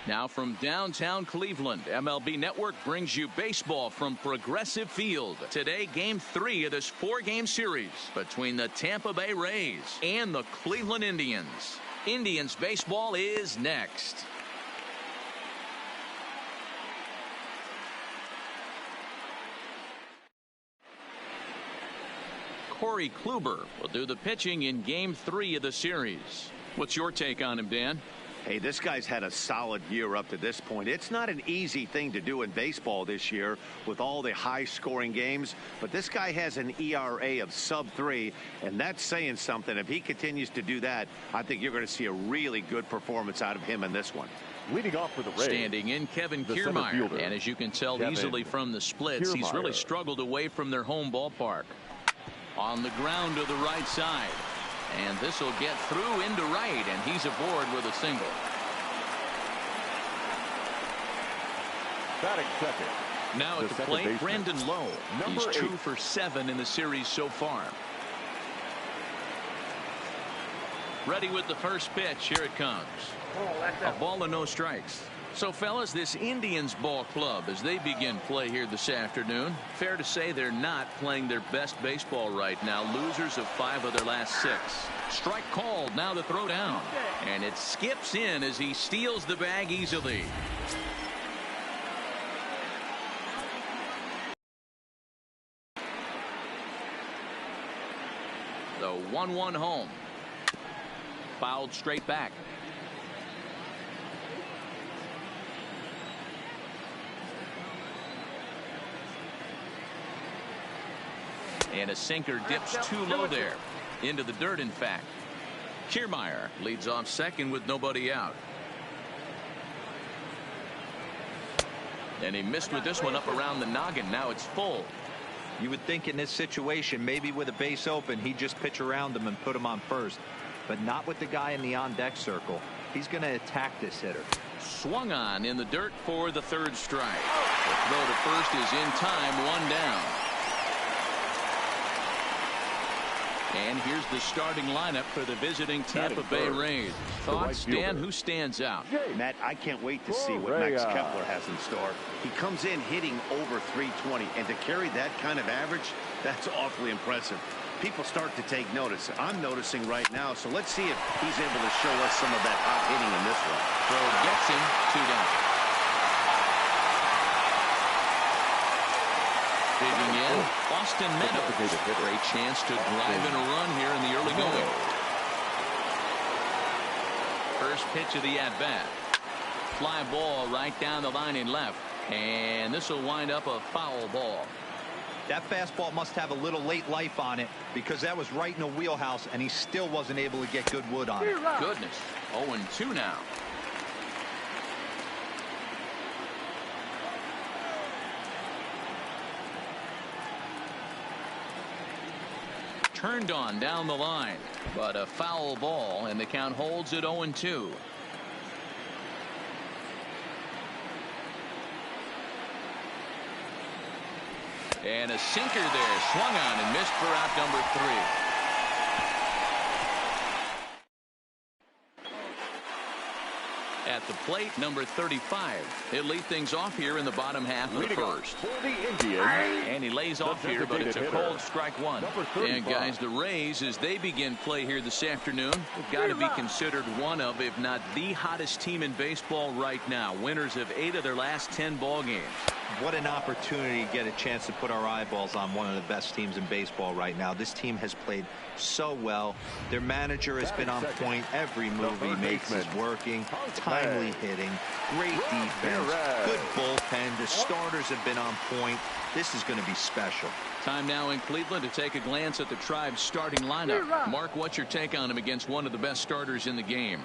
Now from downtown Cleveland, MLB Network brings you baseball from Progressive Field. Today, Game 3 of this 4-game series between the Tampa Bay Rays and the Cleveland Indians. Indians baseball is next. Corey Kluber will do the pitching in Game 3 of the series. What's your take on him, Dan? Hey, this guy's had a solid year up to this point. It's not an easy thing to do in baseball this year with all the high-scoring games, but this guy has an ERA of sub-3, and that's saying something. If he continues to do that, I think you're going to see a really good performance out of him in this one. Leading off for the Rays, standing in Kevin Kiermaier, and as you can tell easily from the splits, he's really struggled away from their home ballpark. On the ground to the right side. And this will get through into right, and he's aboard with a single. Batting second. Now at the plate, baseman, Brandon Lowe. He's 2 for 7 in the series so far. Ready with the first pitch. Here it comes. A ball and no strikes. So, fellas, this Indians ball club, as they begin play here this afternoon, fair to say they're not playing their best baseball right now. Losers of 5 of their last 6. Strike called. Now the throw down. And it skips in as he steals the bag easily. The 1-1 home. Fouled straight back. And a sinker dips too low there. Into the dirt, in fact. Kiermaier leads off second with nobody out. And he missed with this one up around the noggin. Now it's full. You would think in this situation, maybe with a base open, he'd just pitch around him and put him on first. But not with the guy in the on-deck circle. He's going to attack this hitter. Swung on in the dirt for the 3rd strike. The throw to first is in time, 1 down. And here's the starting lineup for the visiting Tampa Bay Rays. Thoughts, Dan? Who stands out? Matt, I can't wait to see what Max Kepler has in store. He comes in hitting over 320, and to carry that kind of average, that's awfully impressive. People start to take notice. I'm noticing right now, so let's see if he's able to show us some of that hot hitting in this one. Throw gets him, 2 down. Digging in, Boston Meadows. Great chance to drive in a run here in the early going. First pitch of the at-bat. Fly ball right down the line in left. And this will wind up a foul ball. That fastball must have a little late life on it because that was right in the wheelhouse, and he still wasn't able to get good wood on it. Goodness. 0-2 now. Turned on down the line, but a foul ball, and the count holds at 0-2. And a sinker there, swung on and missed for out number 3. At the plate, number 35. He'll lead things off here in the bottom half of the first. And he lays off here, but it's a cold strike 1. And guys, the Rays, as they begin play here this afternoon, have got to be considered one of, if not the hottest team in baseball right now. Winners of 8 of their last 10 ball games. What an opportunity to get a chance to put our eyeballs on one of the best teams in baseball right now. This team has played so well. Their manager has been on point. Every move he makes is working. Timely hitting. Great defense. Good bullpen. The starters have been on point. This is going to be special. Time now in Cleveland to take a glance at the Tribe's starting lineup. Mark, what's your take on him against one of the best starters in the game?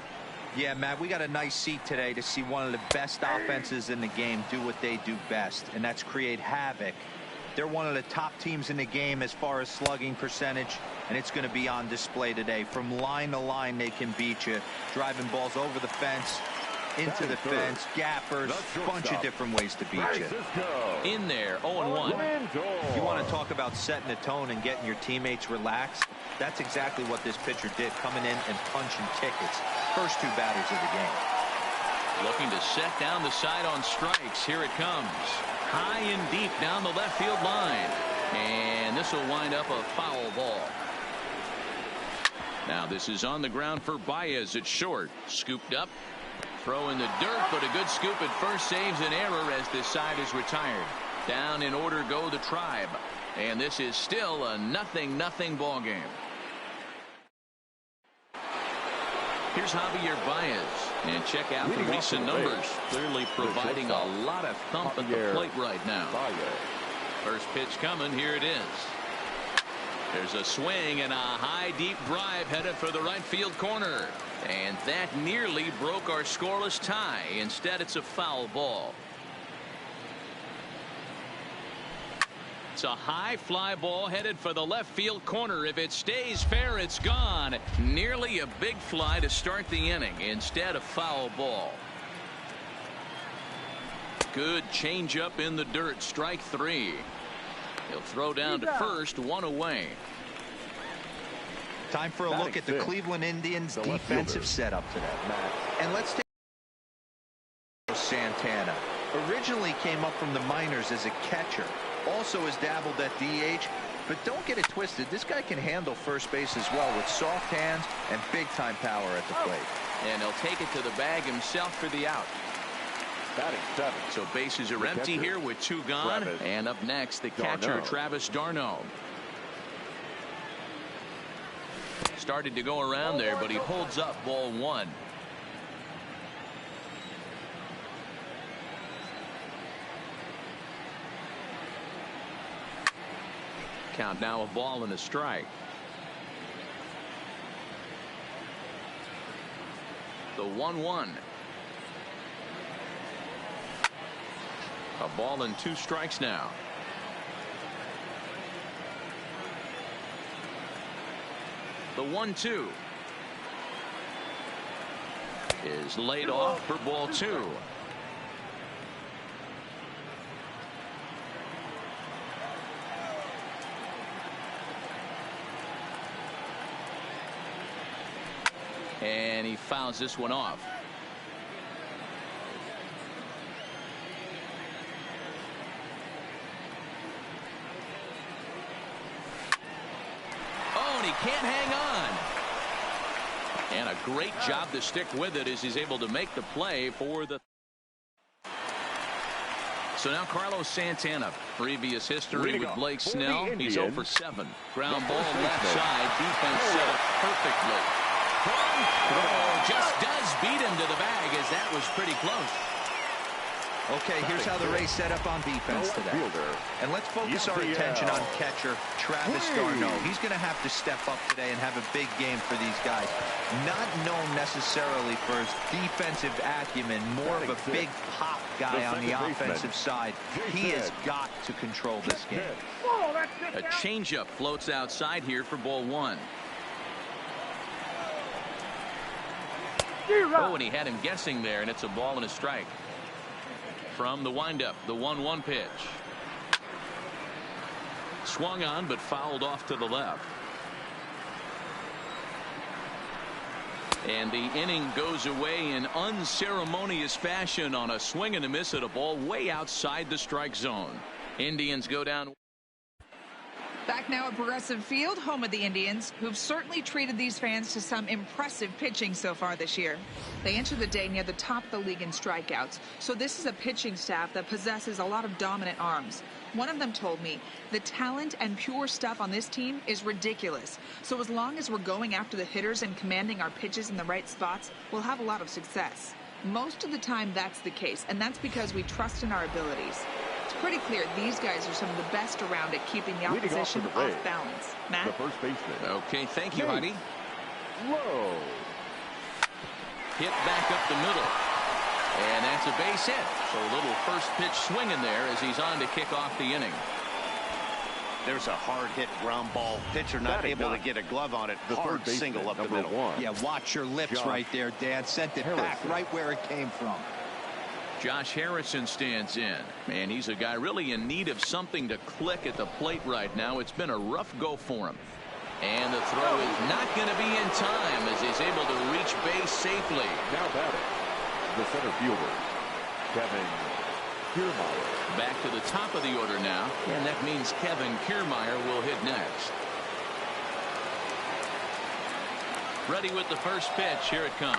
Yeah, Matt, we got a nice seat today to see one of the best offenses in the game do what they do best, and that's create havoc. They're one of the top teams in the game as far as slugging percentage, and it's going to be on display today. From line to line, they can beat you, driving balls over the fence, into the fence, gappers, bunch of different ways to beat you. In there, 0-1. You want to talk about setting the tone and getting your teammates relaxed? That's exactly what this pitcher did, coming in and punching tickets. First 2 batters of the game. Looking to set down the side on strikes. Here it comes. High and deep down the left field line. And this will wind up a foul ball. Now this is on the ground for Baez at short. Scooped up. Throw in the dirt, but a good scoop at first saves an error as this side is retired. Down in order go the Tribe. And this is still a 0-0 ball game. Here's Javier Baez. And check out the recent numbers. Clearly providing a lot of thump at the plate right now. First pitch coming. Here it is. There's a swing and a high deep drive headed for the right field corner. And that nearly broke our scoreless tie. Instead, it's a foul ball. It's a high fly ball headed for the left field corner. If it stays fair, it's gone. Nearly a big fly to start the inning. Instead, a foul ball. Good changeup in the dirt. Strike three. He'll throw down to first. One away. Time for a look at the Cleveland Indians defensive setup today. And let's take Santana. Originally came up from the minors as a catcher. Also has dabbled at DH. But don't get it twisted. This guy can handle first base as well with soft hands and big-time power at the plate. And he'll take it to the bag himself for the out. Batting seven. So bases are empty here with two gone. And up next, the catcher, Travis d'Arnaud. Started to go around there, but he holds up ball one. Count now, a ball and a strike. The 1-1. A ball and two strikes now. The 1-2 is laid off for ball two. And he fouls this one off. Can't hang on. And a great job to stick with it as he's able to make the play for the. So now Carlos Santana. Previous history with Blake Snell. He's 0 for 7. Ground ball left side. Defense set up perfectly. Just does beat him to the bag as that was pretty close. Okay, here's how the Rays set up on defense today. And let's focus our attention on catcher Travis d'Arnaud. He's going to have to step up today and have a big game for these guys. Not known necessarily for his defensive acumen, more of a big pop guy on the offensive side. He has got to control this game. A changeup floats outside here for ball one. Oh, and he had him guessing there, and it's a ball and a strike. From the windup, the 1-1 pitch. Swung on, but fouled off to the left. And the inning goes away in unceremonious fashion on a swing and a miss at a ball way outside the strike zone. Indians go down. Back now at Progressive Field, home of the Indians, who've certainly treated these fans to some impressive pitching so far this year. They enter the day near the top of the league in strikeouts, so this is a pitching staff that possesses a lot of dominant arms. One of them told me, the talent and pure stuff on this team is ridiculous. So as long as we're going after the hitters and commanding our pitches in the right spots, we'll have a lot of success. Most of the time that's the case, and that's because we trust in our abilities. It's pretty clear these guys are some of the best around at keeping the opposition off balance. Matt? The first baseman. Okay, thank you, Heidi. Low. Hit back up the middle. And that's a base hit. So a little first pitch swing in there as he's on to kick off the inning. There's a hard hit ground ball. Pitcher not able to get a glove on it. Hard single up the middle. Yeah, watch your lips right there, Dan. Sent it back right where it came from. Josh Harrison stands in, and he's a guy really in need of something to click at the plate right now. It's been a rough go for him. And the throw is not going to be in time as he's able to reach base safely. Now batting, the center fielder, Kevin Kiermaier. Back to the top of the order now, and that means Kevin Kiermaier will hit next. Ready with the first pitch. Here it comes.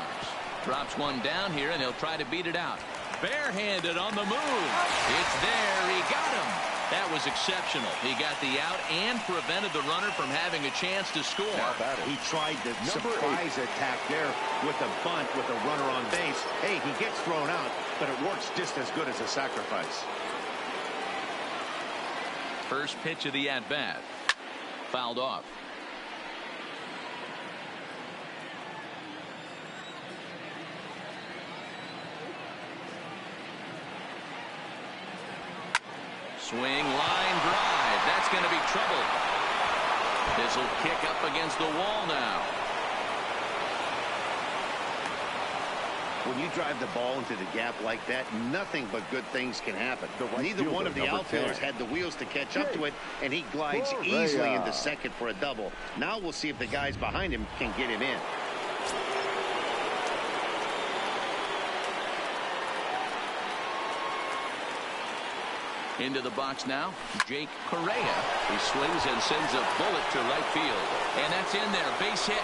Drops one down here, and he'll try to beat it out. Barehanded on the move. It's there. He got him. That was exceptional. He got the out and prevented the runner from having a chance to score. He tried the surprise attack there with a bunt with a runner on base. Hey, he gets thrown out, but it works just as good as a sacrifice. First pitch of the at-bat. Fouled off. Swing, line drive. That's going to be trouble. This will kick up against the wall now. When you drive the ball into the gap like that, nothing but good things can happen. Neither one of the outfielders had the wheels to catch up to it, and he glides easily into second for a double. Now we'll see if the guys behind him can get him in. Into the box now, Jake Correa. He swings and sends a bullet to right field. And that's in there, base hit.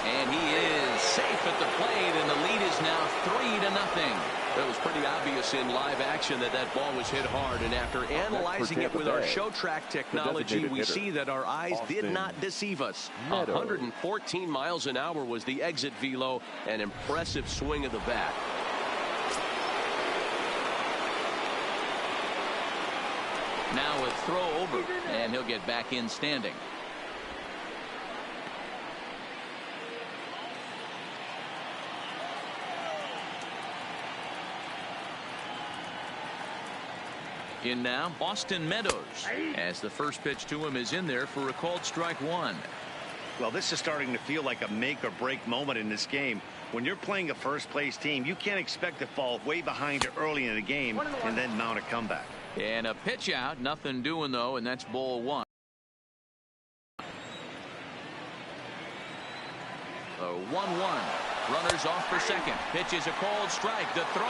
And he is safe at the plate, and the lead is now 3-0. It was pretty obvious in live action that that ball was hit hard, and after analyzing it with our show track technology, we see that our eyes did not deceive us. 114 miles an hour was the exit velo, an impressive swing of the bat. Now a throw over, and he'll get back in standing. In now, Austin Meadows, as the first pitch to him is in there for a called strike one. Well, this is starting to feel like a make or break moment in this game. When you're playing a first place team, you can't expect to fall way behind early in the game and then mount a comeback. And a pitch out, nothing doing though, and that's ball one. The 1-1. Runners off for second. Pitch is a called strike. The throw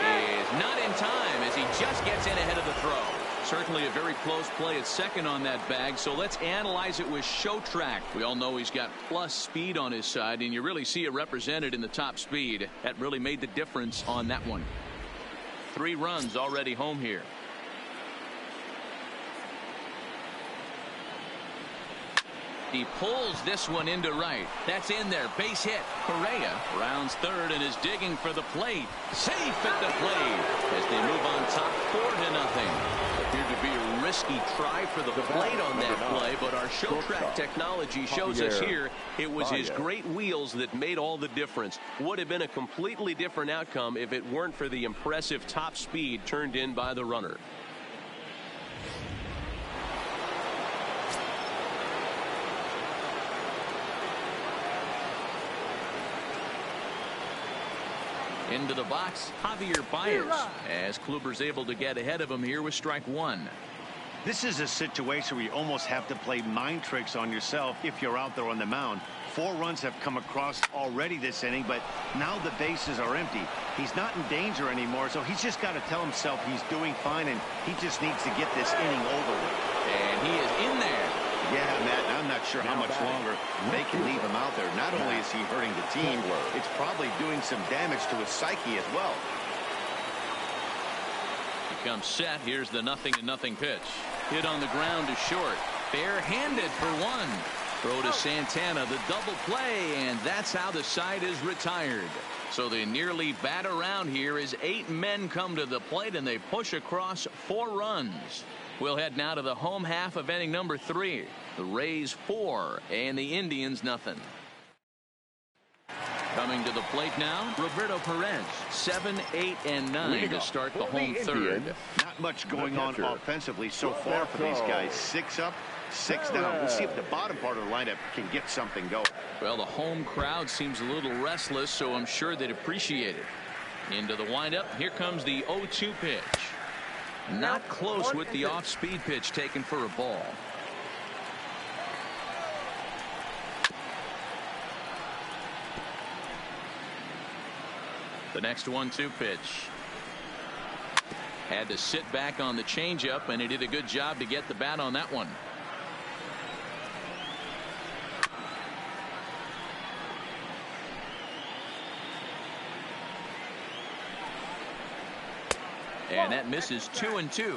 is not in time as he just gets in ahead of the throw. Certainly a very close play at second on that bag, so let's analyze it with show track. We all know he's got plus speed on his side, and you really see it represented in the top speed. That really made the difference on that one. 3 runs already home here. He pulls this one into right. That's in there. Base hit. Correa rounds third and is digging for the plate. Safe at the plate as they move on top 4-0. Appeared to be a risky try for the plate on that play, but our show track technology shows us here it was his great wheels that made all the difference. Would have been a completely different outcome if it weren't for the impressive top speed turned in by the runner. Into the box, Javier Baez, as Kluber's able to get ahead of him here with strike one. This is a situation where you almost have to play mind tricks on yourself if you're out there on the mound. 4 runs have come across already this inning, but now the bases are empty. He's not in danger anymore, so he's just got to tell himself he's doing fine, and he just needs to get this inning over with. And he is in there. Yeah, Matt, I'm not sure how much longer they can leave him out there. Not only is he hurting the team, it's probably doing some damage to his psyche as well. He comes set. Here's the 0-0 pitch. Hit on the ground to short. Barehanded for one. Throw to Santana, the double play, and that's how the side is retired. So they nearly bat around here as 8 men come to the plate, and they push across 4 runs. We'll head now to the home half of inning number 3. The Rays 4 and the Indians nothing. Coming to the plate now, Roberto Perez. 7, 8, and 9 to start the home third. Not much going on offensively so far for these guys. 6 up, 6 down. We'll see if the bottom part of the lineup can get something going. Well, the home crowd seems a little restless, so I'm sure they'd appreciate it. Into the windup. Here comes the 0-2 pitch. Not close with the off-speed pitch taken for a ball. The next 1-2 pitch. Had to sit back on the changeup, and he did a good job to get the bat on that one. And that misses 2-2.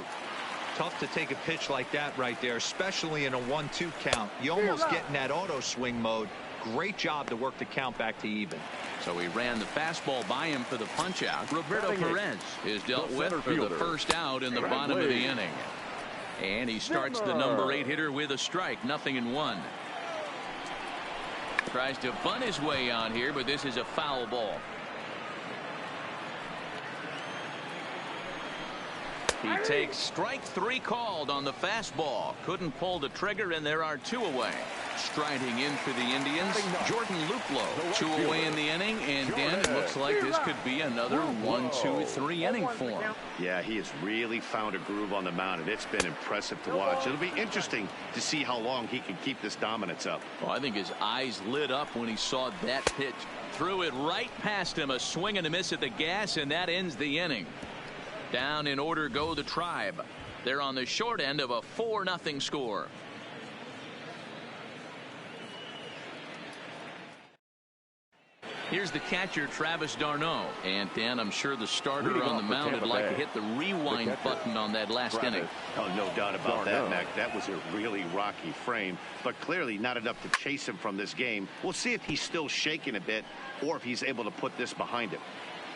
Tough to take a pitch like that right there, especially in a 1-2 count. You almost get in that auto swing mode. Great job to work the count back to even. So he ran the fastball by him for the punch out. Roberto Perez is dealt with for the first out in the bottom of the inning. And he starts the number 8 hitter with a strike. 0-1. Tries to bunt his way on here, but this is a foul ball. He takes strike 3 called on the fastball. Couldn't pull the trigger, and there are 2 away. Striding in for the Indians, Jordan Luplow. 2 away in the inning, and Dan, it looks like this could be another 1-2-3 inning for him. Yeah, he has really found a groove on the mound, and it's been impressive to watch. It'll be interesting to see how long he can keep this dominance up. Well, I think his eyes lit up when he saw that pitch. Threw it right past him, a swing and a miss at the gas, and that ends the inning. Down in order go the Tribe. They're on the short end of a 4-0 score. Here's the catcher, Travis d'Arnaud. And Dan, I'm sure the starter on the mound would like to hit the rewind button on that last inning. Oh, no doubt about that, Mac. That was a really rocky frame, but clearly not enough to chase him from this game. We'll see if he's still shaking a bit or if he's able to put this behind him.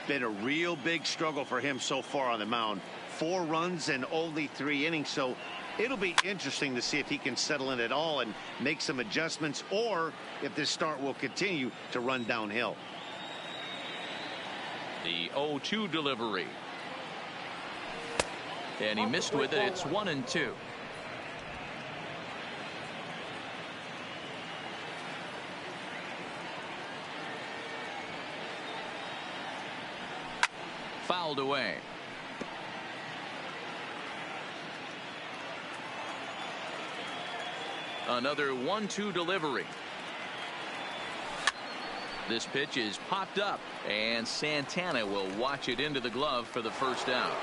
Been a real big struggle for him so far on the mound. 4 runs and only 3 innings, so it'll be interesting to see if he can settle in at all and make some adjustments, or if this start will continue to run downhill. The 0-2 delivery. And he missed with it. It's 1-2. Fouled away. Another 1-2 delivery. This pitch is popped up, and Santana will watch it into the glove for the first out.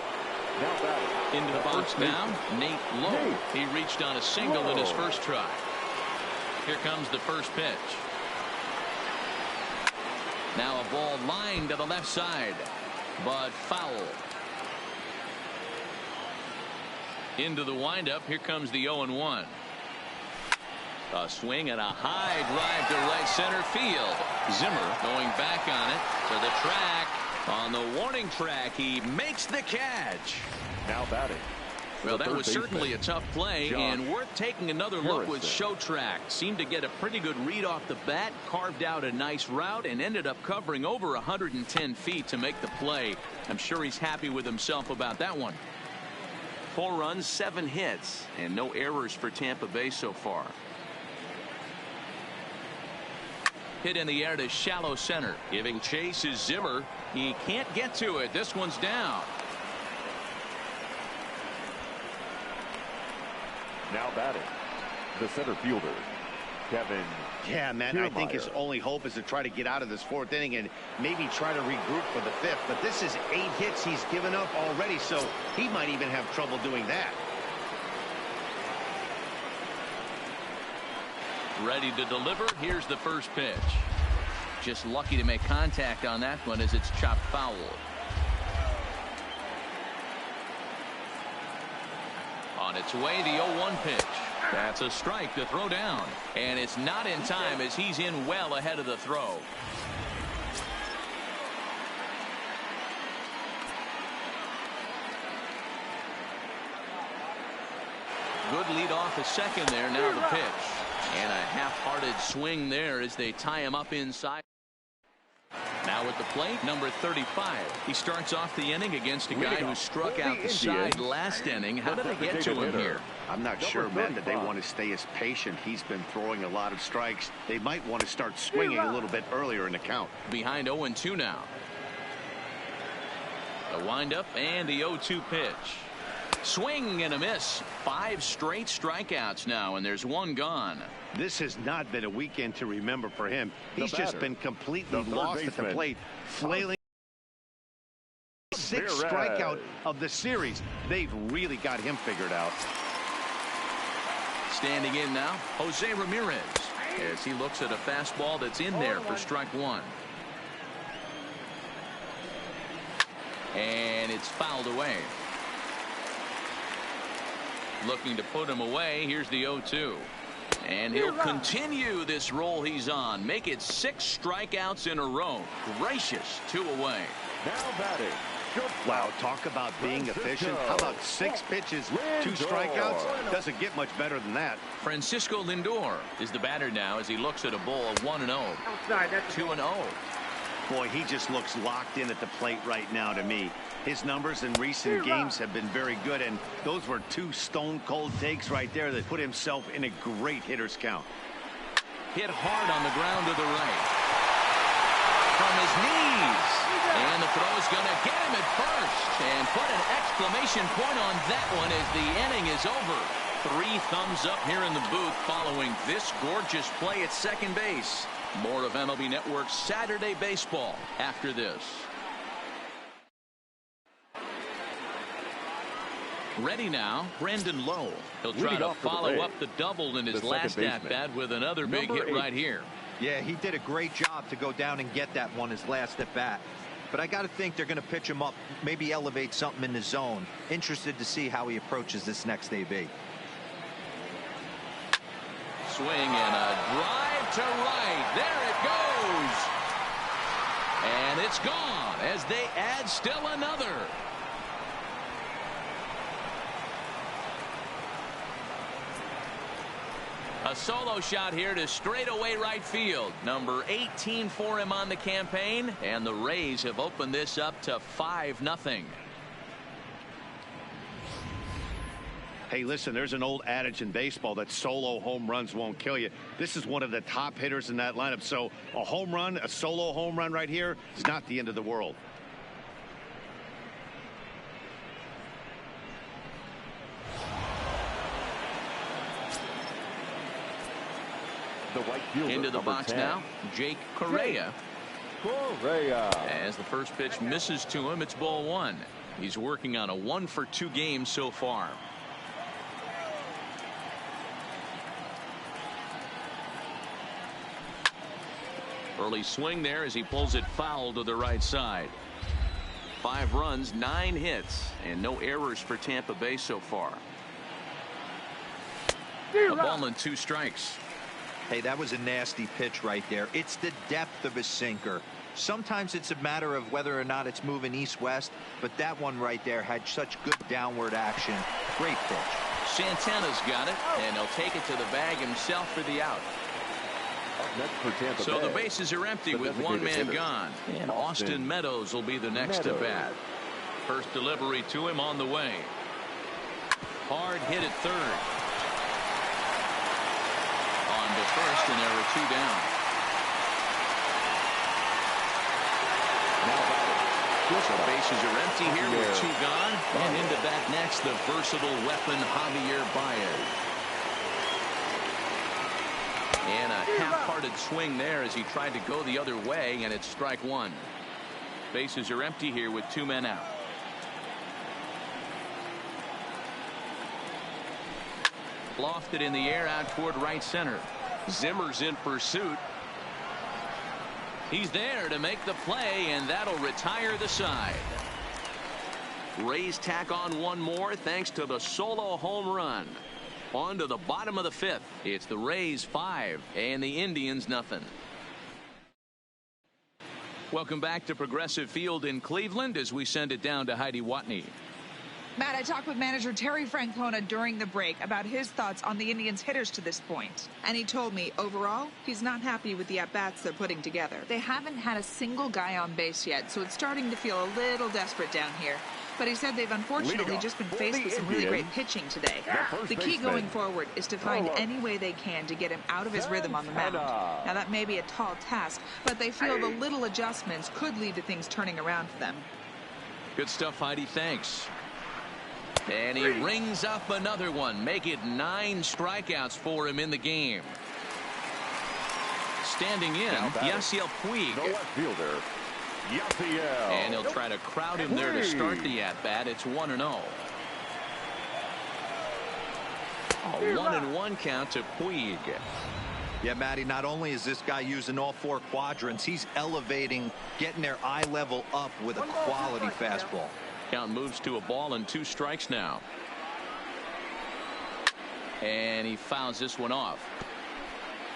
Into the box now, Nate Lowe. He reached on a single in his first try. Here comes the first pitch. Now a ball lined to the left side, but foul. Into the windup. Here comes the 0-1. A swing and a high drive to right center field. Zimmer going back on it to the track. On the warning track, he makes the catch. Now batting. Well, that was certainly a tough play, and worth taking another look with Show Track. Seemed to get a pretty good read off the bat, carved out a nice route, and ended up covering over 110 feet to make the play. I'm sure he's happy with himself about that one. 4 runs, 7 hits, and no errors for Tampa Bay so far. Hit in the air to shallow center. Giving chase is Zimmer. He can't get to it. This one's down. Now batting, the center fielder, Kevin. Yeah, man, I think his only hope is to try to get out of this 4th inning and maybe try to regroup for the 5th. But this is 8 hits he's given up already, so he might even have trouble doing that. Ready to deliver. Here's the first pitch. Just lucky to make contact on that one as it's chopped foul. On its way, the 0-1 pitch. That's a strike to throw down. And it's not in time as he's in well ahead of the throw. Good lead off the second there. Now the pitch. And a half-hearted swing there as they tie him up inside. Now at the plate, number 35. He starts off the inning against a guy who struck out the side last inning. How did they get to him here? I'm not sure, Matt, that they want to stay as patient. He's been throwing a lot of strikes. They might want to start swinging a little bit earlier in the count. Behind 0-2 now. The windup and the 0-2 pitch. Swing and a miss. 5 straight strikeouts now, and there's 1 gone. This has not been a weekend to remember for him. He's just been completely lost at the plate, flailing. strikeout of the series. They've really got him figured out. Standing in now, Jose Ramirez, as he looks at a fastball that's in there for strike one. And it's fouled away. Looking to put him away. Here's the 0-2. And he'll continue this roll he's on. Make it 6 strikeouts in a row. Gracious, 2 away. Now batting. Wow, talk about being efficient. How about 6 pitches, 2 strikeouts? Doesn't get much better than that. Francisco Lindor is the batter now as he looks at a ball of 1-0. 2-0. Boy, he just looks locked in at the plate right now to me. His numbers in recent games have been very good, and those were 2 stone-cold takes right there that put himself in a great hitter's count. Hit hard on the ground to the right. From his knees. And the throw is going to get him at first. And put an exclamation point on that one as the inning is over. 3 thumbs up here in the booth following this gorgeous play at second base. More of MLB Network's Saturday Baseball after this. Ready now, Brandon Lowe. He'll try to follow up the double in his last at-bat with another big hit right here. Yeah, he did a great job to go down and get that one his last at-bat. But I got to think they're going to pitch him up, maybe elevate something in the zone. Interested to see how he approaches this next AB. Swing and a drive to right. There it goes. And it's gone as they add still another. A solo shot here to straightaway right field. Number 18 for him on the campaign. And the Rays have opened this up to 5-0. Hey, listen, there's an old adage in baseball that solo home runs won't kill you. This is one of the top hitters in that lineup. So a home run, a solo home run right here is not the end of the world. The right fielder, into the box 10. now, Jake Correa. As the first pitch misses to him, it's ball 1. He's working on a 1-for-2 game so far. Early swing there as he pulls it foul to the right side. 5 runs, 9 hits, and no errors for Tampa Bay so far. A ball and 2 strikes. Hey, that was a nasty pitch right there. It's the depth of a sinker. Sometimes it's a matter of whether or not it's moving east-west, but that one right there had such good downward action. Great pitch. Santana's got it, and he'll take it to the bag himself for the out. So the bases are empty with 1 man gone, and Austin Meadows will be the next to bat. First delivery to him on the way. Hard hit at third. On to first, and there are 2 down. The bases are empty here with 2 gone, and into bat next the versatile weapon Javier Baez. And a half-hearted swing there as he tried to go the other way, and it's strike 1. Bases are empty here with 2 men out. Lofted in the air out toward right center. Zimmer's in pursuit. He's there to make the play, and that'll retire the side. Rays tack on 1 more thanks to the solo home run. On to the bottom of the 5th. It's the Rays 5 and the Indians nothing. Welcome back to Progressive Field in Cleveland as we send it down to Heidi Watney. Matt, I talked with manager Terry Francona during the break about his thoughts on the Indians' hitters to this point. And he told me, overall, he's not happy with the at-bats they're putting together. They haven't had a single guy on base yet, so it's starting to feel a little desperate down here. But he said they've unfortunately just been faced with some really great pitching today. The key going forward is to find any way they can to get him out of his rhythm on the mound. Now, that may be a tall task, but they feel the little adjustments could lead to things turning around for them. Good stuff, Heidi. Thanks. And he rings up another one. Make it 9 strikeouts for him in the game. Standing in, Yasiel Puig. The left fielder, And he'll try to crowd him there to start the at-bat. It's 1-0. A 1-1 count to Puig. Yeah, Matty, not only is this guy using all 4 quadrants, he's elevating, getting their eye level up with a quality fastball. Count moves to a ball and 2 strikes now. And he fouls this one off.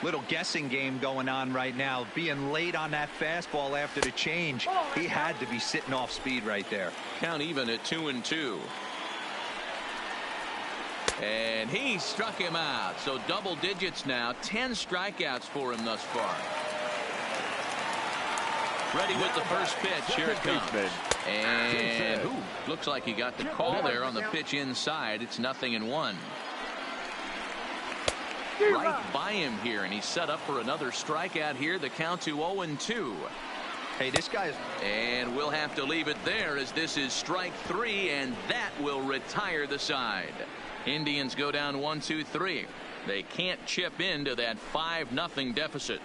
Little guessing game going on right now. Being late on that fastball after the change. He had to be sitting off speed right there. Count even at 2-2. And he struck him out. So double digits now. 10 strikeouts for him thus far. Ready with the first pitch. Here it comes. And looks like he got the call there on the pitch inside. It's 0-1. Right by him here, and he's set up for another strikeout here. The count to 0-2. Hey, this guy's... And we'll have to leave it there as this is strike 3, and that will retire the side. Indians go down 1-2-3. They can't chip into that 5-0 deficit.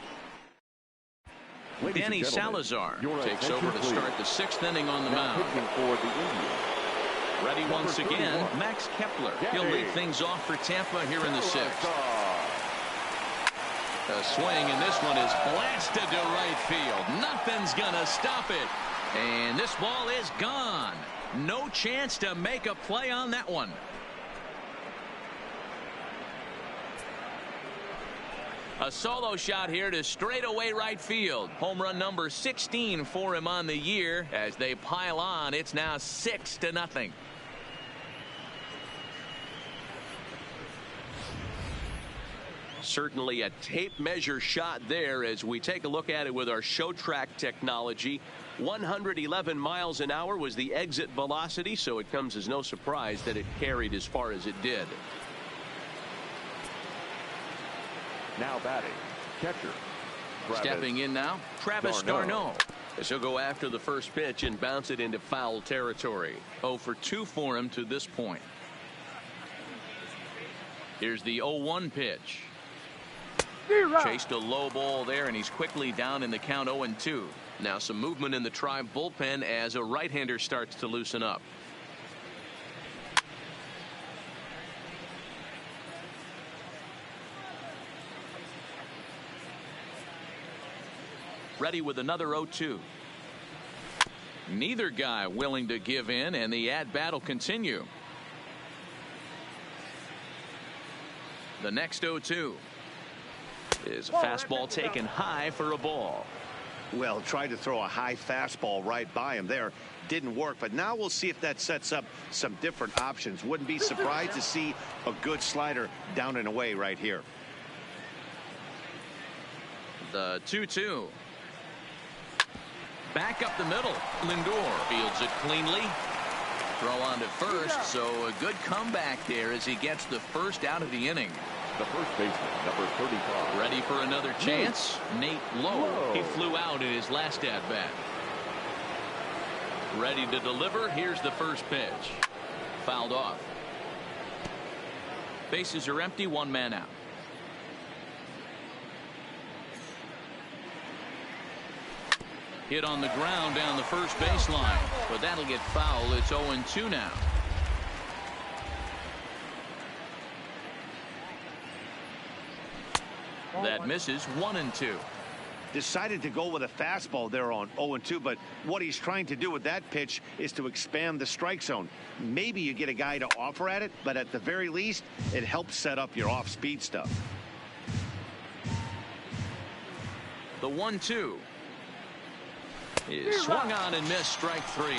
Danny Salazar takes over to start the 6th inning on the mound. Ready once again, Max Kepler. He'll lead things off for Tampa here in the 6th. A swing, and this one is blasted to right field. Nothing's gonna stop it. And this ball is gone. No chance to make a play on that one. A solo shot here to straightaway right field. Home run number 16 for him on the year. As they pile on, it's now 6-0. Certainly a tape measure shot there as we take a look at it with our show track technology. 111 miles an hour was the exit velocity, so it comes as no surprise that it carried as far as it did. Now batting, catcher. Stepping in now, Travis d'Arnaud. As he'll go after the first pitch and bounce it into foul territory. 0 for 2 for him to this point. Here's the 0-1 pitch. Chased a low ball there, and he's quickly down in the count 0-2. Now some movement in the Tribe bullpen as a right-hander starts to loosen up. Ready with another 0-2. Neither guy willing to give in, and the at-bat will continue. The next 0-2 is a fastball taken high for a ball. Well, tried to throw a high fastball right by him there. Didn't work, but now we'll see if that sets up some different options. Wouldn't be surprised to see a good slider down and away right here. The 2-2. Back up the middle. Lindor fields it cleanly. Throw on to first, so a good comeback there as he gets the first out of the inning. The first baseman, number 35. Ready for another chance? Nate Lowe. He flew out in his last at-bat. Ready to deliver. Here's the first pitch. Fouled off. Bases are empty, 1 man out. Hit on the ground down the first baseline, but that'll get foul. It's 0-2 now. That misses. 1-2. Decided to go with a fastball there on 0-2, but what he's trying to do with that pitch is to expand the strike zone. Maybe you get a guy to offer at it, but at the very least, it helps set up your off-speed stuff. The 1-2 is swung on and missed. Strike 3.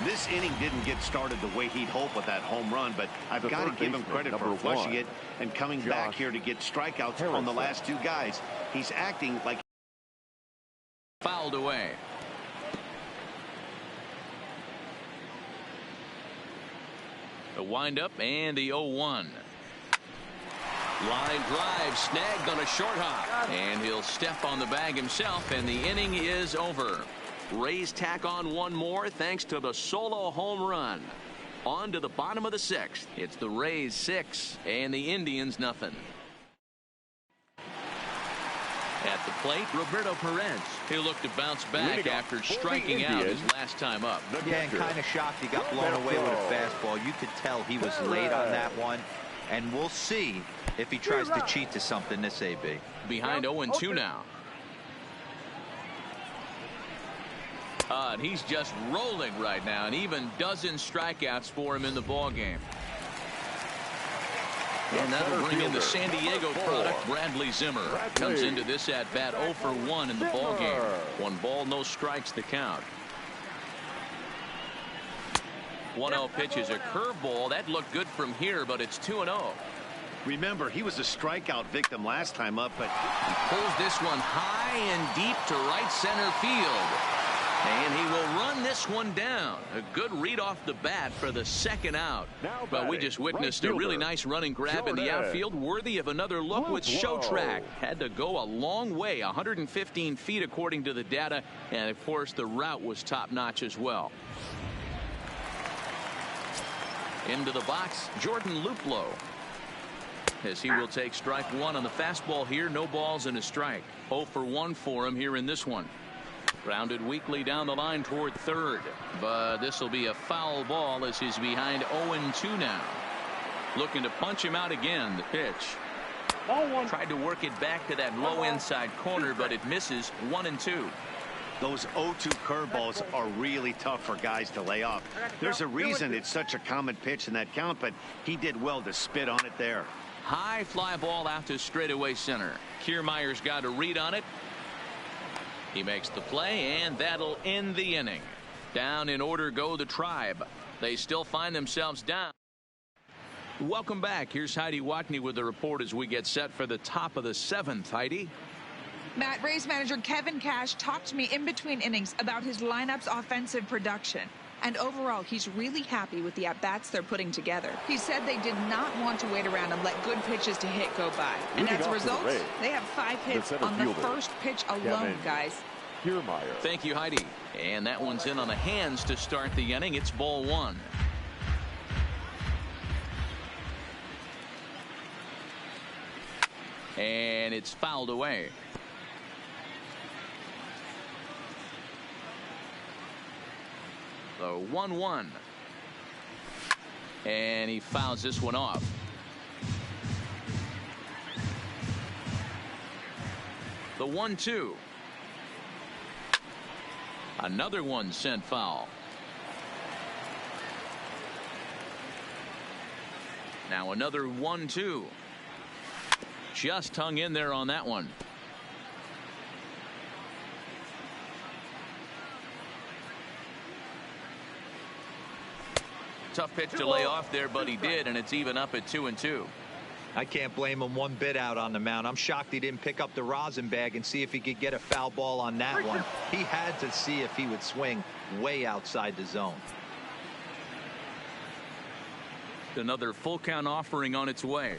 This inning didn't get started the way he'd hoped with that home run, but I've got to give him credit for flushing it and coming back here to get strikeouts on the last 2 guys. He's acting like fouled away. The windup and the 0-1. Line drive snagged on a short hop, and he'll step on the bag himself, and the inning is over. Rays tack on 1 more thanks to the solo home run. On to the bottom of the 6th. It's the Rays 6 and the Indians nothing. At the plate, Roberto Perez. He'll look to bounce back after striking out his last time up. Yeah, and kind of shocked he got blown away with a fastball. You could tell he was late on that one. And we'll see if he tries to cheat to something this AB. Behind 0-2 now. And he's just rolling right now, and even dozen strikeouts for him in the ball game. And that'll bring in the San Diego product, Bradley Zimmer. Comes into this at bat 0 for 1 in the ball game. 1 ball, no strikes to count. 1-0 pitch is a curveball. That looked good from here, but it's 2-0. Remember, he was a strikeout victim last time up, but he pulls this one high and deep to right center field. And he will run this one down. A good read off the bat for the second out. But we just witnessed a really nice running grab in the outfield, worthy of another look with Show Track. Had to go a long way, 115 feet according to the data. And, of course, the route was top-notch as well. Into the box, Jordan Luplow. As he will take strike 1 on the fastball here. No balls and a strike. 0 for 1 for him here in this one. Grounded weakly down the line toward third. But this will be a foul ball as he's behind 0-2 now. Looking to punch him out again. The pitch. Tried to work it back to that low inside corner, but it misses. 1-2. Those 0-2 curveballs are really tough for guys to lay off. There's a reason it's such a common pitch in that count, but he did well to spit on it there. High fly ball out to straightaway center. Kiermaier's got a read on it. He makes the play, and that'll end the inning. Down in order go the Tribe. They still find themselves down. Welcome back. Here's Heidi Watney with the report as we get set for the top of the 7th. Heidi. Matt, Rays manager Kevin Cash talked to me in between innings about his lineup's offensive production. And overall, he's really happy with the at-bats they're putting together. He said they did not want to wait around and let good pitches to hit go by. And as a result, they have 5 hits on the first pitch alone, guys. Thank you, Heidi. And that one's in on the hands to start the inning. It's ball 1. And it's fouled away. So 1-1. And he fouls this one off. The 1-2. Another one sent foul. Now another 1-2. Just hung in there on that one. Tough pitch to lay off there, but he did, and it's even up at 2-2. I can't blame him one bit out on the mound. I'm shocked he didn't pick up the rosin bag and see if he could get a foul ball on that one. He had to see if he would swing way outside the zone. Another full count offering on its way.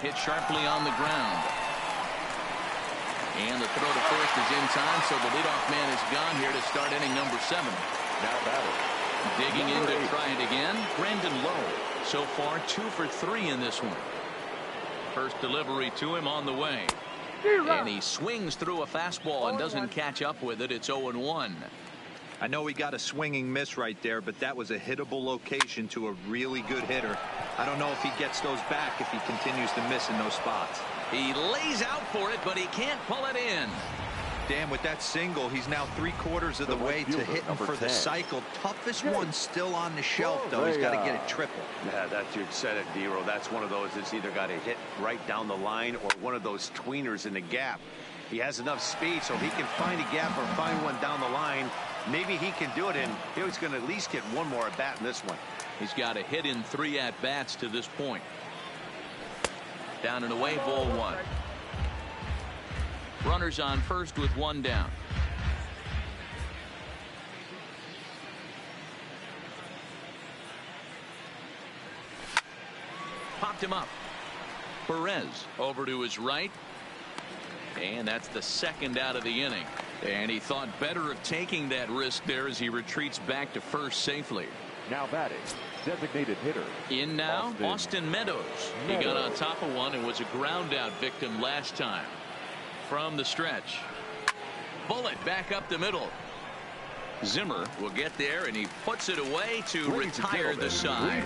Hit sharply on the ground. And the throw to first is in time, so the leadoff man is gone here to start inning number 7. Now batting. Digging in to try it again, Brandon Lowe. So far 2 for 3 in this one. First delivery to him on the way. And he swings through a fastball and doesn't catch up with it. It's 0-1. I know he got a swinging miss right there, but that was a hittable location to a really good hitter. I don't know if he gets those back if he continues to miss in those spots. He lays out for it, but he can't pull it in. Dan, with that single, he's now 3/4 of the way to hitting for the cycle. Toughest one still on the shelf, though. He's got to get it triple. Yeah, that's, you said it, D-Row. That's one of those that's either got to hit right down the line or one of those tweeners in the gap. He has enough speed, so if he can find a gap or find one down the line, maybe he can do it, and he's going to at least get one more at-bat in this one. He's got a hit in 3 at-bats to this point. Down and away, ball 1. Runners on first with 1 down. Popped him up. Perez over to his right. And that's the 2nd out of the inning. And he thought better of taking that risk there as he retreats back to first safely. Now batting, designated hitter. In now, Austin Meadows. He got on top of one and was a ground out victim last time. from the stretch. Bullet back up the middle. Zimmer will get there, and he puts it away to retire the side.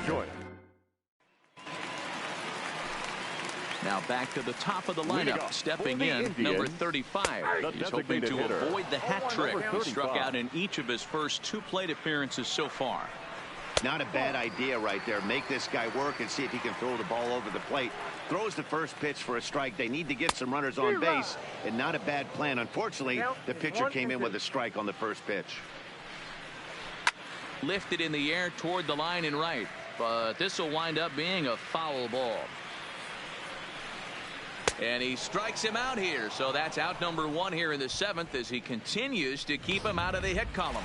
Now back to the top of the lineup. Stepping in, number 35. He's hoping to avoid the hat trick. He struck out in each of his first 2 plate appearances so far. Not a bad idea right there. Make this guy work and see if he can throw the ball over the plate. Throws the first pitch for a strike. They need to get some runners on base, and not a bad plan. Unfortunately, the pitcher came in with a strike on the first pitch. Lifted in the air toward the line and right, but this will wind up being a foul ball. And he strikes him out here, so that's out number 1 here in the 7th as he continues to keep him out of the hit column.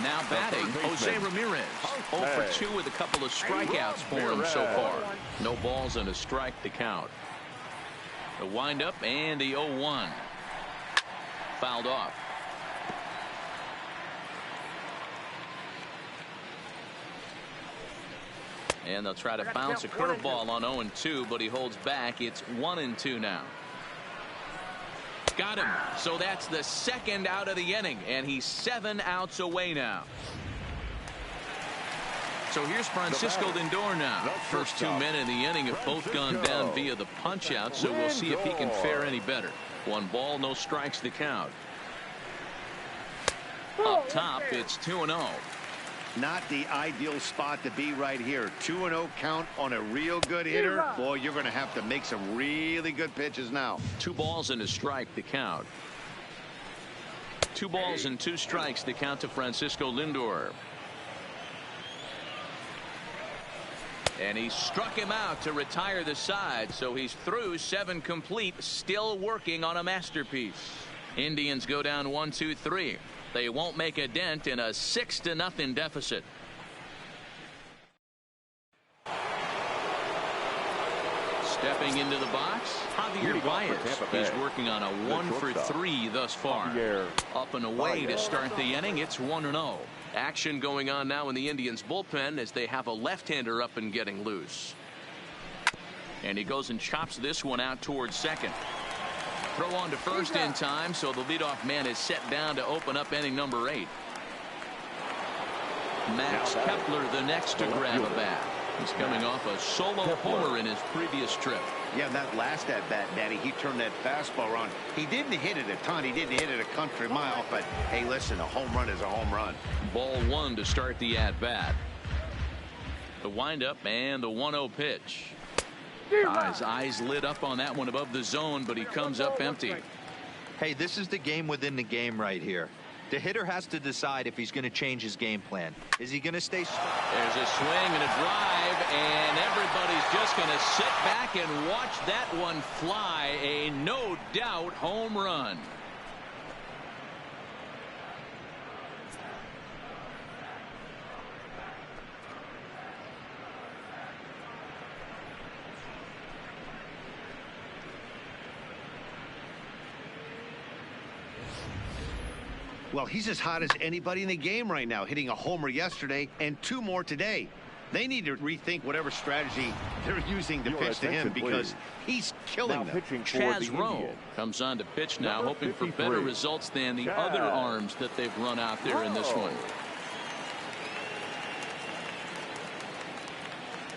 Now batting, Jose Ramirez. 0 for 2 with a couple of strikeouts for him so far. No balls and a strike to count. The windup and the 0-1. Fouled off. And they'll try to bounce a curveball on 0-2, but he holds back. It's 1-2 now. Got him. So that's the 2nd out of the inning, and he's 7 outs away now. So here's Francisco Lindor now. First 2 men in the inning have both gone down via the punch out, so we'll see if he can fare any better. 1 ball, no strikes to count. Up top, it's 2-0. Not the ideal spot to be right here. 2-0 count on a real good hitter. Boy, you're going to have to make some really good pitches now. 2 balls and a strike to count. 2 balls and 2 strikes to count to Francisco Lindor. And he struck him out to retire the side, so he's through 7 complete, still working on a masterpiece. Indians go down 1-2-3. They won't make a dent in a 6-0 deficit. Stepping into the box, Javier Baez. He's working on a 1 for 3 thus far. Up and away to start the inning. It's 1-0. Action going on now in the Indians bullpen as they have a left-hander up and getting loose. And he goes and chops this one out towards second. Throw on to first in time, so the leadoff man is set down to open up inning number 8. Max Kepler the next to grab a bat. He's coming off a solo homer in his previous trip. Yeah, that last at bat, Daddy, he turned that fastball around. He didn't hit it a ton. He didn't hit it a country mile, but hey, listen, a home run is a home run. Ball 1 to start the at bat. The windup and the 1-0 pitch. His eyes lit up on that one above the zone, but he comes up empty. Hey, this is the game within the game right here. The hitter has to decide if he's going to change his game plan. Is he going to stay? There's a swing and a drive, and everybody's just going to sit back and watch that one fly. A no doubt home run. Well, he's as hot as anybody in the game right now, hitting a homer yesterday and 2 more today. They need to rethink whatever strategy they're using to pitch to him because he's killing them. Chaz Rowe comes on to pitch now, hoping for better results than the other arms that they've run out there in this one.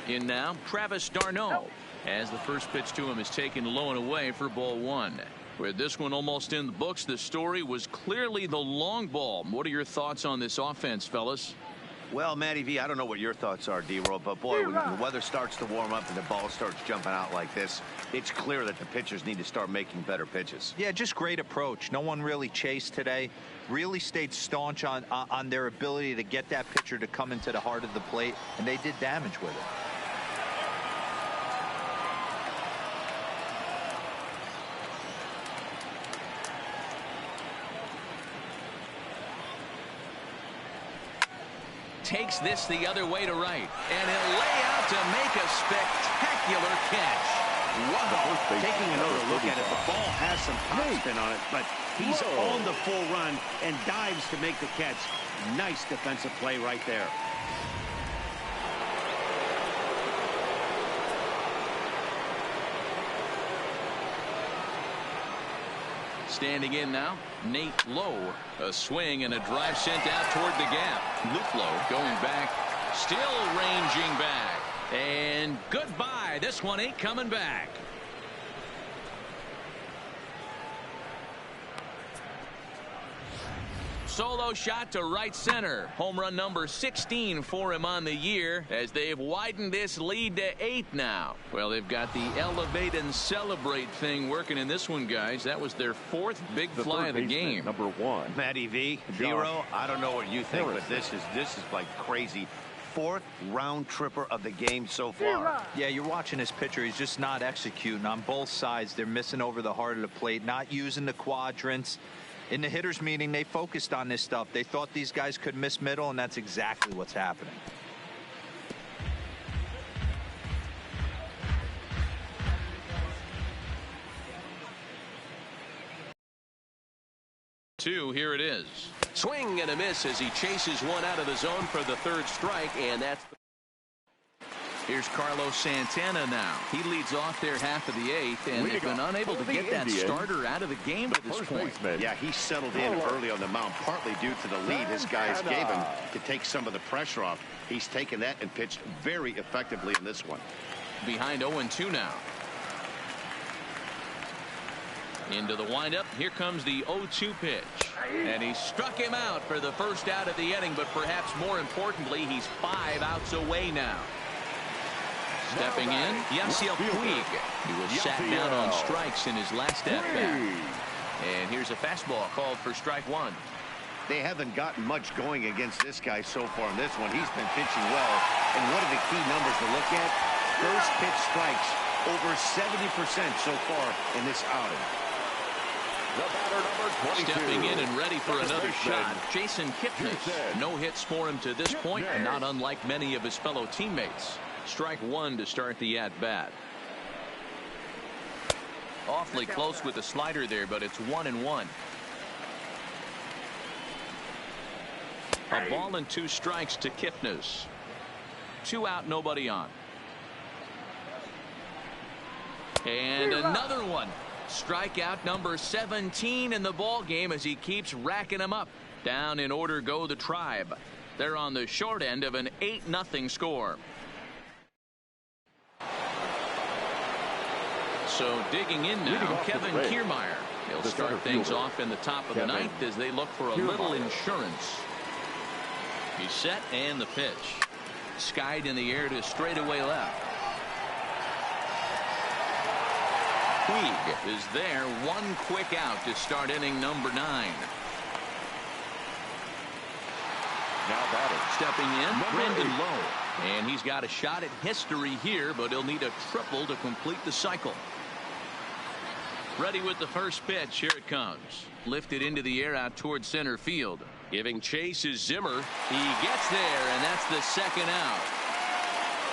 In now, Travis d'Arnaud, as the first pitch to him is taken low and away for ball 1. With this one almost in the books, the story was clearly the long ball. What are your thoughts on this offense, fellas? Well, Matty V, I don't know what your thoughts are, D-Roll, but boy, when the weather starts to warm up and the ball starts jumping out like this, it's clear that the pitchers need to start making better pitches. Yeah, just great approach. No one really chased today. Really stayed staunch on their ability to get that pitcher to come into the heart of the plate, and they did damage with it. Takes this the other way to right, and he'll lay out to make a spectacular catch. Wow. Taking another look at it, the ball has some topspin on it, but he's on the full run and dives to make the catch. Nice defensive play right there. Standing in now, Nate Lowe. A swing and a drive sent out toward the gap. Luke Lowe going back, still ranging back. And goodbye. This one ain't coming back. Solo shot to right center. Home run number 16 for him on the year as they've widened this lead to 8 now. Well, they've got the elevate and celebrate thing working in this one, guys. That was their 4th big fly of the game. Number 1. Matty V, Zero, I don't know what you think, but this is like crazy. 4th round tripper of the game so far. Yeah, you're watching this pitcher. He's just not executing on both sides. They're missing over the heart of the plate, not using the quadrants. In the hitters meeting, they focused on this stuff. They thought these guys could miss middle, and that's exactly what's happening. Here it is. Swing and a miss as he chases one out of the zone for the 3rd strike, and that's. Here's Carlos Santana now. He leads off their half of the 8th, and they've been unable to get that starter out of the game to this point. Yeah, he settled in early on the mound, partly due to the lead his guys gave him to take some of the pressure off. He's taken that and pitched very effectively in this one. Behind 0-2 now. Into the windup. Here comes the 0-2 pitch. And he struck him out for the first out of the inning, but perhaps more importantly, he's 5 outs away now. Stepping in, Yasiel Puig. He was sat down on strikes in his last at-bat. And here's a fastball called for strike 1. They haven't gotten much going against this guy so far in this one. He's been pitching well. And one of the key numbers to look at, first pitch strikes, over 70% so far in this outing. The batter, number 22. Stepping in and ready for another shot, Jason Kipnis. No hits for him to this point, and not unlike many of his fellow teammates. Strike 1 to start the at-bat. Awfully close with the slider there, but it's 1-1. A ball and 2 strikes to Kipnis. 2 out, nobody on. And another one. Strikeout number 17 in the ball game as he keeps racking them up. Down in order go the Tribe. They're on the short end of an 8-0 score. So digging in now, Kevin Kiermaier. He'll start things off in the top of the 9th as they look for a little insurance. He's set and the pitch. Skied in the air to straightaway left. Puig is there. 1 quick out to start inning number 9. Now batting. Stepping in, Brendan Lowe. And he's got a shot at history here, but he'll need a triple to complete the cycle. Ready with the first pitch. Here it comes. Lifted into the air out towards center field. Giving chase is Zimmer. He gets there, and that's the 2nd out.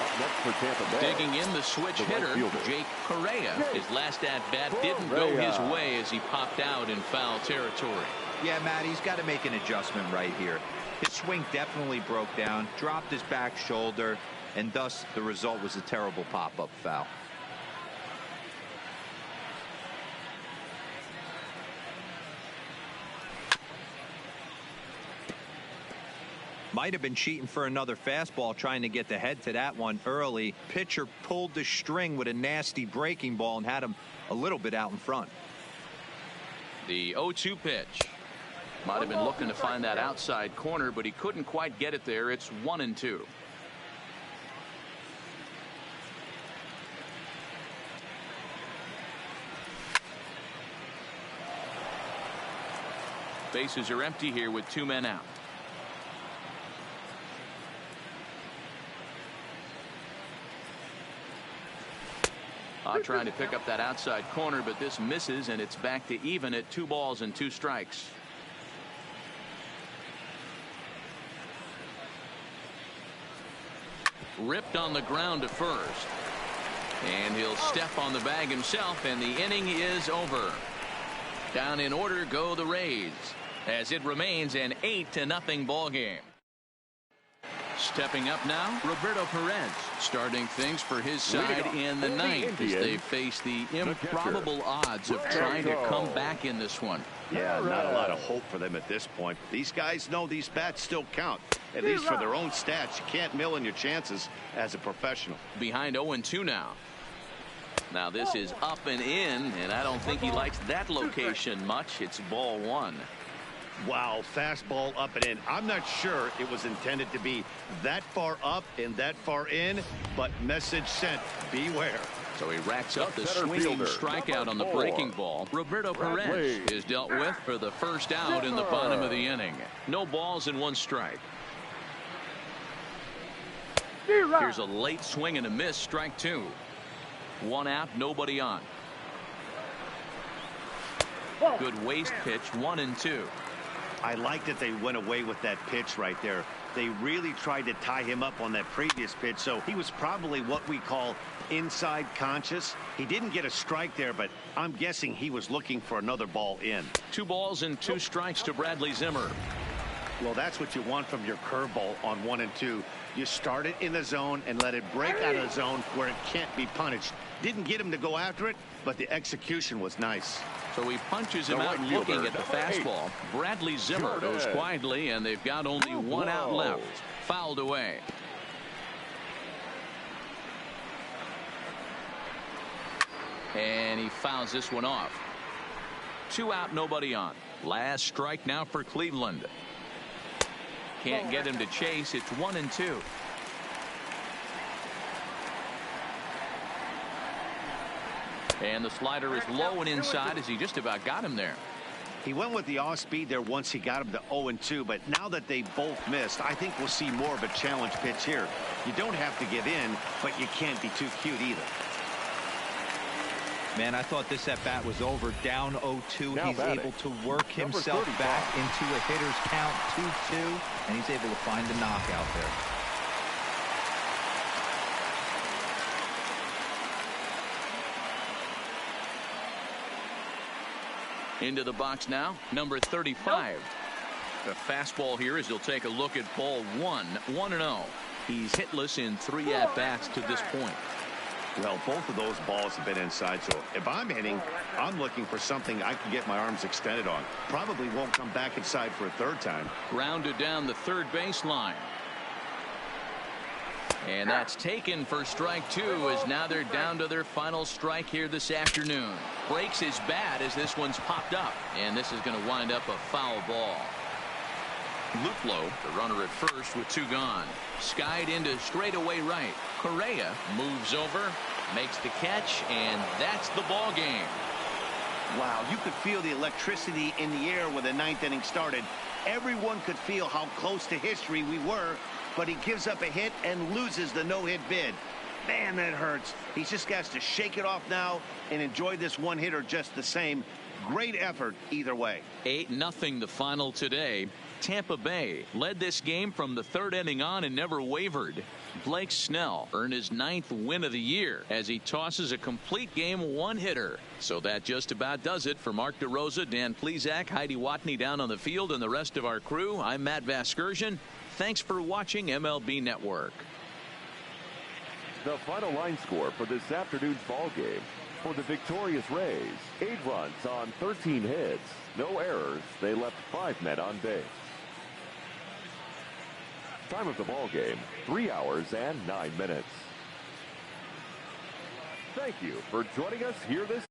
Up next for Tampa Bay. Digging in the switch hitter, Jake Correa. His last at-bat didn't go his way as he popped out in foul territory. Yeah, Matt, he's got to make an adjustment right here. His swing definitely broke down, dropped his back shoulder, and thus the result was a terrible pop-up foul. Might have been cheating for another fastball, trying to get the head to that one early. Pitcher pulled the string with a nasty breaking ball and had him a little bit out in front. The 0-2 pitch. Might have been looking to find that outside corner, but he couldn't quite get it there. It's 1-2. Bases are empty here with 2 men out. Trying to pick up that outside corner, but this misses, and it's back to even at 2 balls and 2 strikes. Ripped on the ground to first. And he'll step on the bag himself, and the inning is over. Down in order go the Rays, as it remains an 8-0 ball game. Stepping up now, Roberto Perez, starting things for his side in the ninth as they face the improbable odds of trying to come back in this one. Yeah, not a lot of hope for them at this point. These guys know these bats still count, at least for their own stats. You can't mill in your chances as a professional. Behind 0-2 now. Now this is up and in, and I don't think he likes that location much. It's ball one. Wow, fastball up and in. I'm not sure it was intended to be that far up and that far in, but message sent, beware. So he racks up the swinging strikeout on the breaking ball. Roberto Perez is dealt with for the first out in the bottom of the inning. No balls and one strike. Here's a late swing and a miss, strike two. One out, nobody on. Good waste pitch, 1-2. I like that they went away with that pitch right there. They really tried to tie him up on that previous pitch, so he was probably what we call inside conscious. He didn't get a strike there, but I'm guessing he was looking for another ball in. 2 balls and 2 strikes to Bradley Zimmer. Well, that's what you want from your curveball on 1 and 2. You start it in the zone and let it break out of the zone where it can't be punished. Didn't get him to go after it, but the execution was nice. So he punches him out looking at the fastball. Bradley Zimmer goes quietly, and they've got only 1 out left. Fouled away. And he fouls this one off. 2 out, nobody on. Last strike now for Cleveland. Can't get him to chase. It's 1-2. And the slider is low and inside as he just about got him there. He went with the off speed there once he got him to 0-2, but now that they both missed, I think we'll see more of a challenge pitch here. You don't have to give in, but you can't be too cute either. Man, I thought this at bat was over. Down 0-2. He's able to work himself back into a hitter's count, 2-2, and he's able to find the knockout there. Into the box now, number 35. The fastball here as he'll take a look at ball 1, 1-0. He's hitless in 3 at-bats to this point. Well, both of those balls have been inside, so if I'm hitting, I'm looking for something I can get my arms extended on. Probably won't come back inside for a third time. Grounded down the third baseline. And that's taken for strike 2 as now they're down to their final strike here this afternoon. Breaks his bat as this one's popped up, and this is going to wind up a foul ball. Luplow, the runner at first with 2 gone. Skied into straightaway right. Correa moves over, makes the catch, and that's the ball game. Wow, you could feel the electricity in the air when the 9th inning started. Everyone could feel how close to history we were, but he gives up a hit and loses the no-hit bid. Man, that hurts. He just has to shake it off now and enjoy this one-hitter just the same. Great effort either way. 8-0 the final today. Tampa Bay led this game from the 3rd inning on and never wavered. Blake Snell earned his 9th win of the year as he tosses a complete game one-hitter. So that just about does it. For Mark DeRosa, Dan Plesac, Heidi Watney down on the field, and the rest of our crew, I'm Matt Vasgersian. Thanks for watching MLB Network. The final line score for this afternoon's ball game. For the victorious Rays, 8 runs on 13 hits, no errors. They left 5 men on base. Time of the ball game, 3 hours and 9 minutes. Thank you for joining us here this